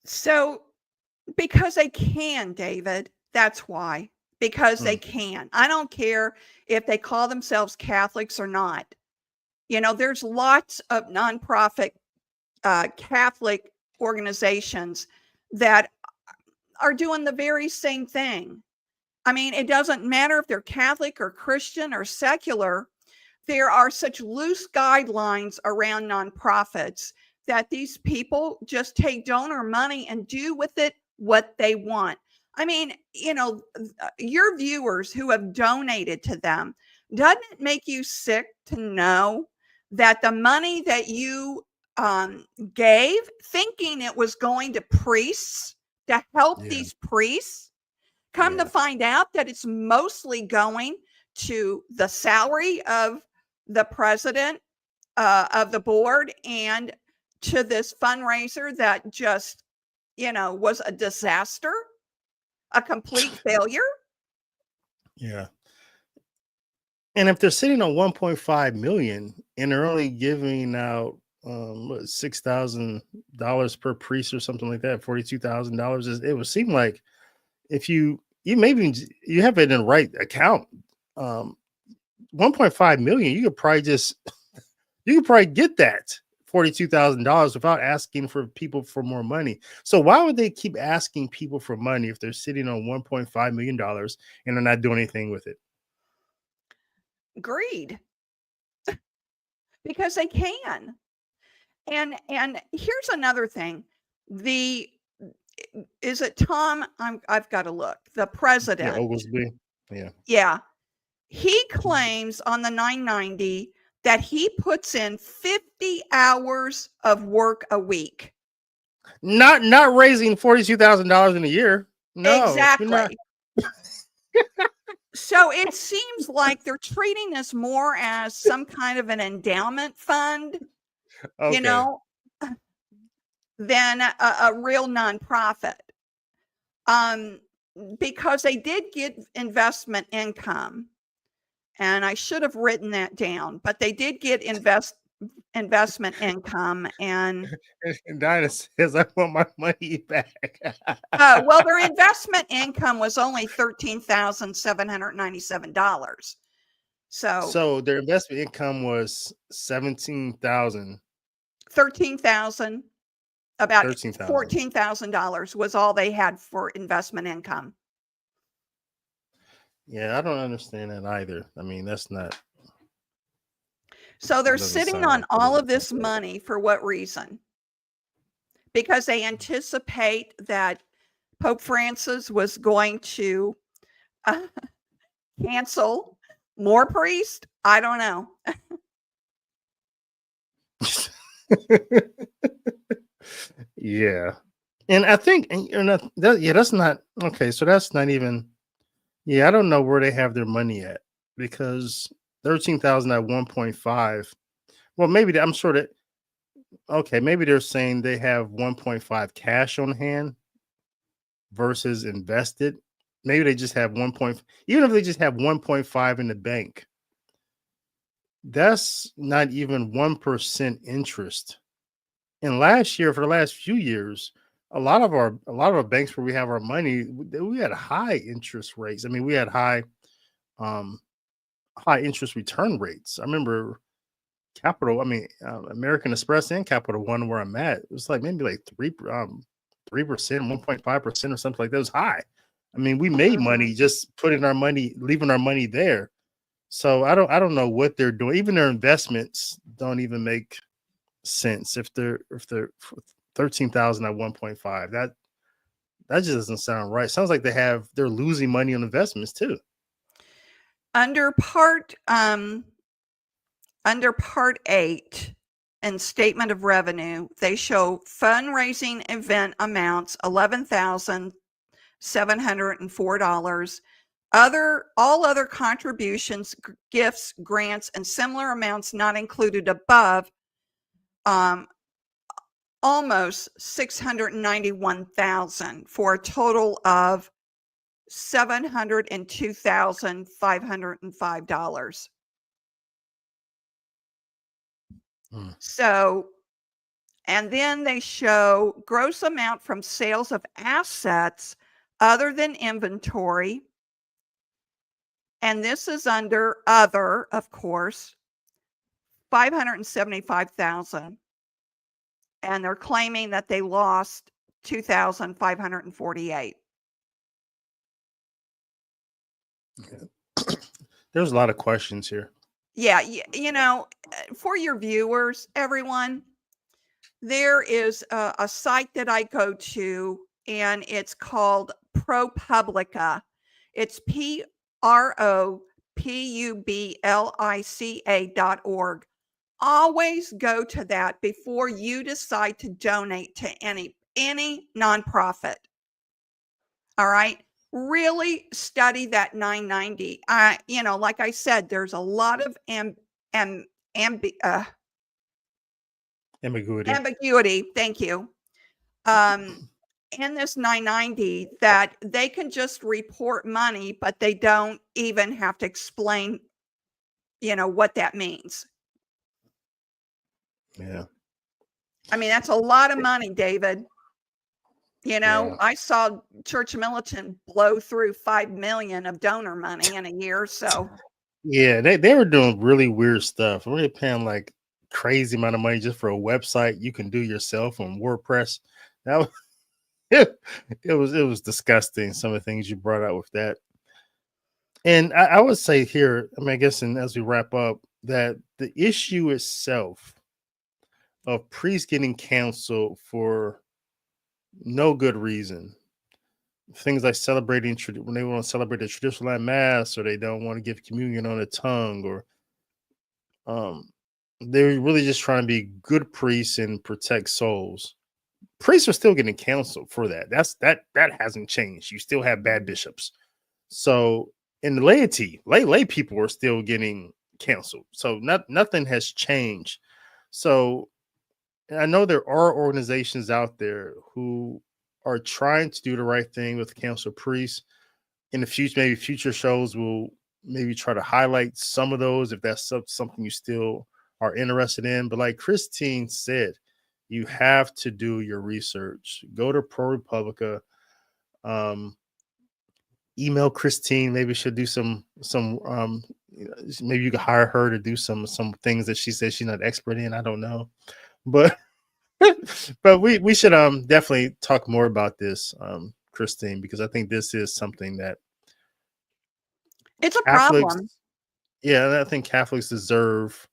So, because they can, David. That's why. Because they can. I don't care if they call themselves Catholics or not. There's lots of nonprofit Catholic organizations that are doing the very same thing. I mean, it doesn't matter if they're Catholic or Christian or secular. There are such loose guidelines around nonprofits that these people just take donor money and do with it what they want. I mean, your viewers who have donated to them, doesn't it make you sick to know that the money that you gave, thinking it was going to priests to help these priests, Come to Yeah. find out that it's mostly going to the salary of the president of the board and to this fundraiser that just, was a disaster, a complete failure. Yeah. And if they're sitting on 1.5 million and they're only giving out what, $6,000 per priest or something like that, $42,000, it would seem like if you maybe you have it in the right account, 1.5 million, you could probably get that $42,000 without asking for people for more money. So why would they keep asking people for money if they're sitting on $1.5 million and they're not doing anything with it? Greed, because they can. And here's another thing. Is it Tom? I've got to look. The Yeah, president. Oglesby. Yeah. Yeah. He claims on the 990 that he puts in 50 hours of work a week. Not raising $42,000 in a year. No, you're not. Exactly. So it seems like they're treating this more as some kind of an endowment fund, Okay. than a real nonprofit. Because they did get investment income. And I should have written that down, but they did get investment income. And Dinah says, I want my money back. well, their investment income was only $13,797. So their investment income was 17,000. 13,000, about 13,000. $14,000 was all they had for investment income. Yeah, I don't understand that either. I mean, that's not. So they're Doesn't sitting sound on like all it. of this money for what reason? Because they anticipate that Pope Francis was going to cancel more priests. I don't know. Yeah. And I think, that's not okay. So that's not even, yeah, I don't know where they have their money at, because 13,000 at 1.5. Well, maybe I'm sure that, okay, maybe they're saying they have 1.5 cash on hand versus invested. Maybe they just have even if they just have 1.5 in the bank, that's not even 1% interest. And last year, for the last few years, a lot of our banks where we have our money, we had high interest rates. I mean, we had um high interest return rates. I remember American Express and Capital One, where I'm at, it was like maybe like 3%, 1.5% or something like that. It was high. I mean, we made money just putting our money, leaving our money there. So I don't know what they're doing. Even their investments don't even make sense if they're 13,000 at 1.5. That just doesn't sound right. Sounds like they're losing money on investments too. Under part 8 and statement of revenue, they show fundraising event amounts $11,704. All other contributions, gifts, grants, and similar amounts not included above, almost 691,000, for a total of $702,505. So, and then they show gross amount from sales of assets other than inventory. And this is under other, of course, 575,000. And they're claiming that they lost 2,548. There's a lot of questions here. Yeah, for your viewers, everyone, there is a site that I go to, and it's called ProPublica. It's ProPublica.org. Always go to that before you decide to donate to any nonprofit. All right. really study that 990. Like I said, there's a lot of am, ambi- uh, Ambiguity. ambiguity. Thank you. Um, in this 990, that they can just report money, but they don't even have to explain, what that means. Yeah. I mean, that's a lot of money, David. Yeah. I saw Church Militant blow through 5 million of donor money in a year. So Yeah, they were doing really weird stuff. Really paying like crazy amount of money just for a website you can do yourself on WordPress. That was it was disgusting. Some of the things you brought out with that, and I would say here, I mean, I guess, and as we wrap up, that the issue itself of priests getting canceled for no good reason, things like celebrating when they want to celebrate a traditional mass, or they don't want to give communion on a tongue, or um, they're really just trying to be good priests and protect souls. Priests are still getting canceled for that. That hasn't changed. You still have bad bishops. So in the laity, lay people are still getting canceled. So nothing has changed. So I know there are organizations out there who are trying to do the right thing with council priests. In the future, maybe future shows will maybe try to highlight some of those if that's something you still are interested in. But like Christine said, you have to do your research. Go to ProRepublica. Um, Email Christine. Maybe she'll do some. Maybe you can hire her to do some things that she says she's not expert in. I don't know, but but we should definitely talk more about this, Christine, because I think this is something that it's a Catholics, problem. yeah, and I think Catholics deserve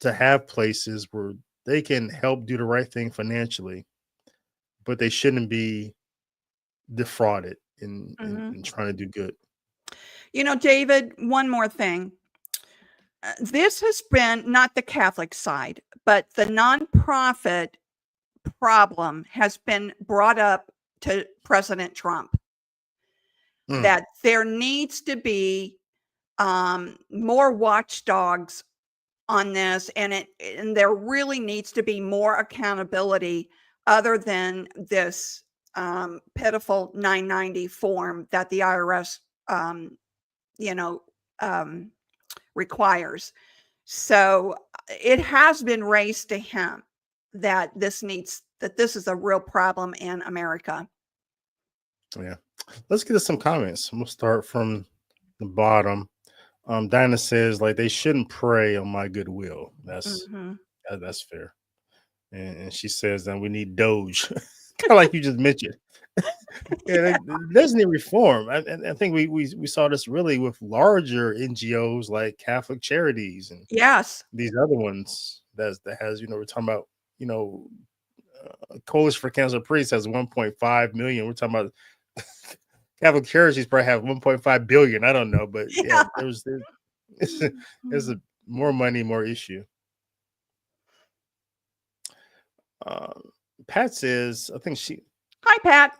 to have places where they can help do the right thing financially, but they shouldn't be defrauded Mhm. in trying to do good. David, one more thing. This has been not the Catholic side, but the nonprofit problem has been brought up to President Trump, Mm, that there needs to be more watchdogs on this, and there really needs to be more accountability other than this pitiful 990 form that the IRS um, you know um, requires. So it has been raised to him that this is a real problem in America. yeah. Let's get to some comments. We'll start from the bottom. Dinah says like they shouldn't prey on my goodwill. Hmm. That's fair. And she says that we need Doge, kind of like you just mentioned. Yeah, there's need reform. I think we saw this really with larger NGOs like Catholic Charities and Yes. these other ones that has we're talking about you know Coalition for Cancer Priests has 1.5 million. We're talking about Catholic Charities probably have 1.5 billion. I don't know, but yeah, Yeah. there's a more money, more issue. Uh, Pat says, I think she, Hi, Pat.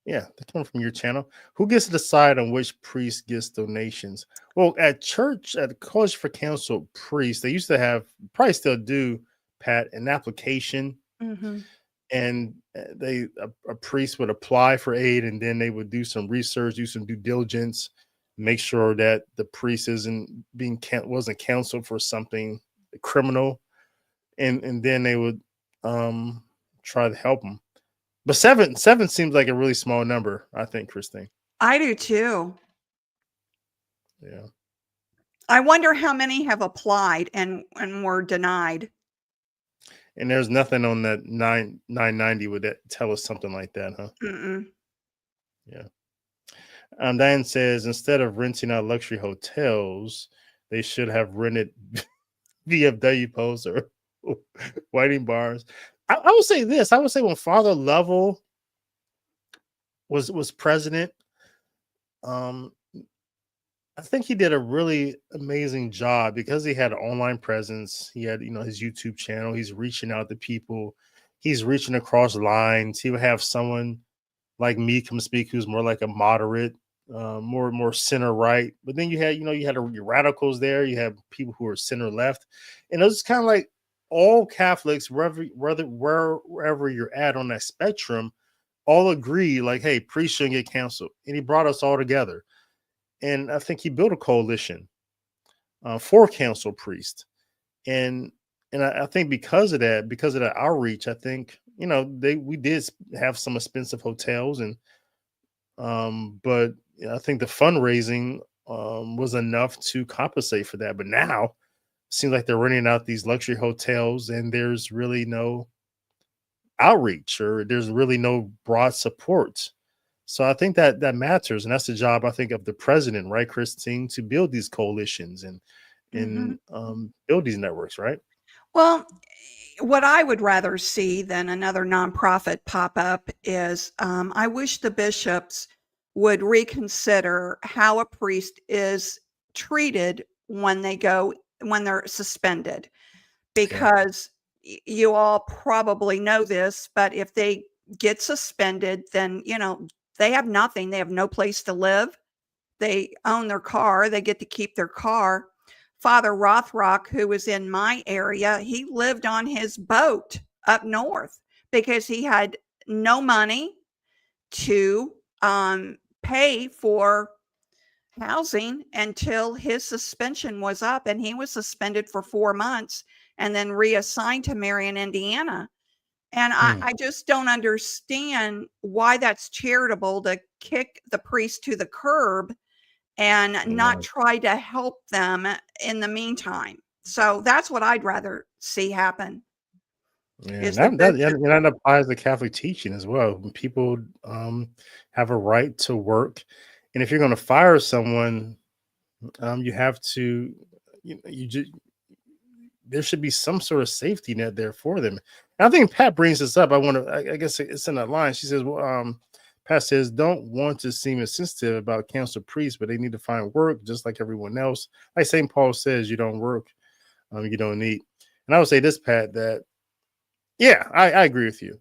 yeah, they're coming from your channel. Who gets to decide on which priest gets donations? Well, at church, at the College for Council priests, they used to have, probably still do, Pat, an application, Hmm. and a priest would apply for aid, and then they would do some research, do some due diligence, make sure that the priest isn't wasn't counseled for something criminal, and then they would um try to help them. But seven seems like a really small number, I think, Christine. I do too. Yeah. I wonder how many have applied and were denied. And there's nothing on that 990 would that tell us something like that, huh? Mm-mm. Yeah. Diane says instead of renting out luxury hotels, they should have rented VFW posts or whiting bars. I would say this. I would say when Father Lovell was president, um, I think he did a really amazing job because he had an online presence. He had, his YouTube channel. He's reaching out to people. He's reaching across lines. He would have someone like me come speak, who's more like a moderate, more center right. But then you had your radicals there. You have people who are center left, and it was kind of like all Catholics, wherever you're at on that spectrum, all agree like, hey, priests shouldn't get canceled, and he brought us all together. And I think he built a coalition for council priests, and I think because of that outreach, I think we did have some expensive hotels, and but I think the fundraising was enough to compensate for that. But now it seems like they're renting out these luxury hotels, and there's really no outreach, or there's really no broad support. So I think that matters, and that's the job, I think, of the president, right, Christine, to build these coalitions and Mhm. build these networks, right? Well, what I would rather see than another nonprofit pop up is I wish the bishops would reconsider how a priest is treated when they're suspended, Yeah. because you all probably know this, but if they get suspended, then they have nothing. They have no place to live. They own their car. They get to keep their car. Father Rothrock, who was in my area, he lived on his boat up north because he had no money to pay for housing until his suspension was up, and he was suspended for 4 months and then reassigned to Marion, Indiana. And Hmm. I just don't understand why that's charitable to kick the priest to the curb and not Yeah. try to help them in the meantime. So that's what I'd rather see happen Yeah, and is the that bishop. and that applies to Catholic teaching as well. When people have a right to work, and if you're going to fire someone, you have to, you just there should be some sort of safety net there for them. And I think Pat brings this up. I guess it's in that line. She says, well, Pat says, don't want to seem insensitive about council priests, but they need to find work just like everyone else. Like St. Paul says, you don't work, you don't eat. And I would say this, Pat, that yeah, I agree with you.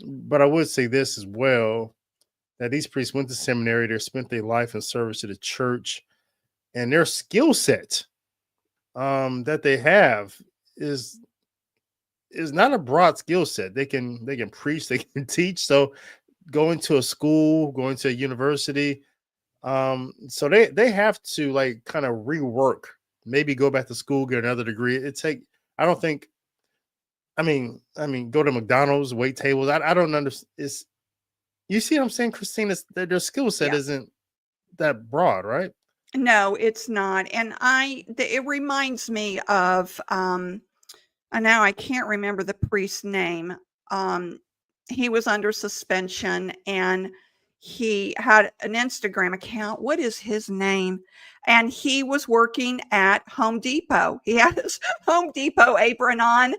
But I would say this as well, that these priests went to seminary, they spent their life in service to the church, and their skill set that they have is is not a broad skill set. They can preach, they can teach. So going to a school, going to a university, so they have to like kind of rework, maybe go back to school, get another degree. I don't think go to McDonald's, wait tables. I don't understand. It's You see what I'm saying, Christine? It's their skill set Yeah. isn't that broad, right? No, it's not. And it reminds me of, and now I can't remember the priest's name. Um, he was under suspension and he had an Instagram account. What is his name? And he was working at Home Depot. He had his Home Depot apron on,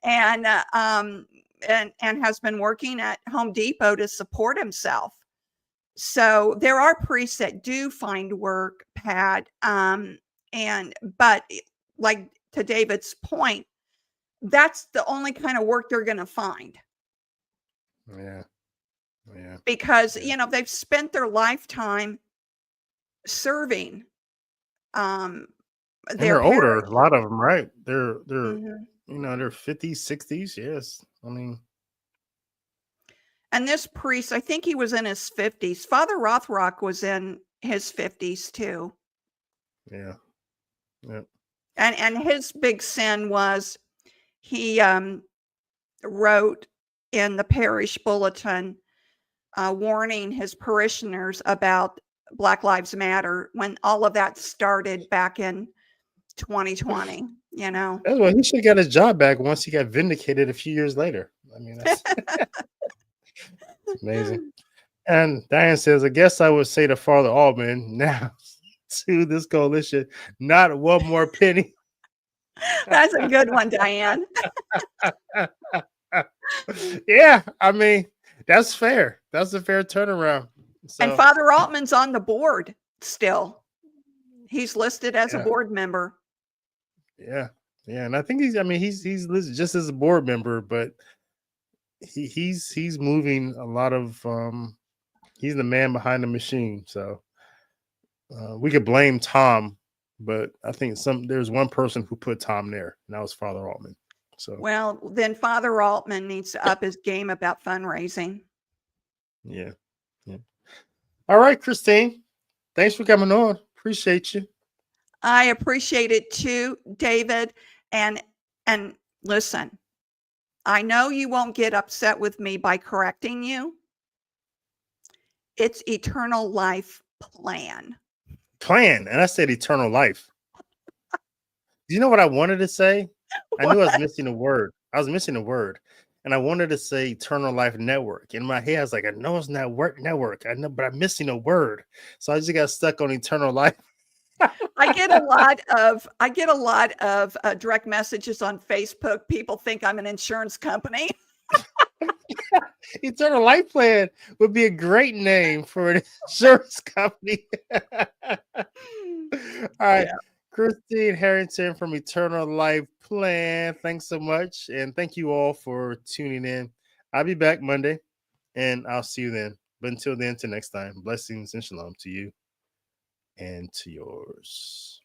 and and has been working at Home Depot to support himself. So there are priests that do find work, Pat. But like to David's point, that's the only kind of work they're going to find Yeah, yeah, because, yeah. they've spent their lifetime serving um, And their they're older, parish. a lot of them, right? They're Mhm. they're 50s, 60s. Yes, And this priest, I think he was in his 50s. Father Rothrock was in his 50s too. yeah, yeah. And his big sin was he wrote in the parish bulletin warning his parishioners about Black Lives Matter when all of that started back in 2020, you know. That's why he should have got his job back once he got vindicated a few years later. That's amazing. And Diane says, I guess I would say to Father Altman now to this coalition, not one more penny. That's a good one, Diane. Yeah, that's fair. That's a fair turnaround. And So Father Altman's on the board still. He's listed as a yeah, board member. yeah, yeah. And I think he's listed just as a board member, but he's moving a lot of He's the man behind the machine. So we could blame Tom, but I think there's one person who put Tom there, and that was Father Altman. So Well, then Father Altman needs to up his game about fundraising. yeah. All right, Christine. Thanks for coming on. Appreciate you. I appreciate it too, David. And listen, I know you won't get upset with me by correcting you. It's eternal life plan. Plan, and I said eternal life. Do you know what I wanted to say? I knew I was missing a word. And I wanted to say eternal life network. In my head, I was like, I know it's not network. I know, but I'm missing a word. So I just got stuck on eternal life. I get a lot of direct messages on Facebook. People think I'm an insurance company. Eternal life plan would be a great name for an insurance company. All right. Yeah. Christine Harrington from Eternal Life Plan. Thanks so much. And thank you all for tuning in. I'll be back Monday and I'll see you then. But until then, till next time, blessings and shalom to you and to yours.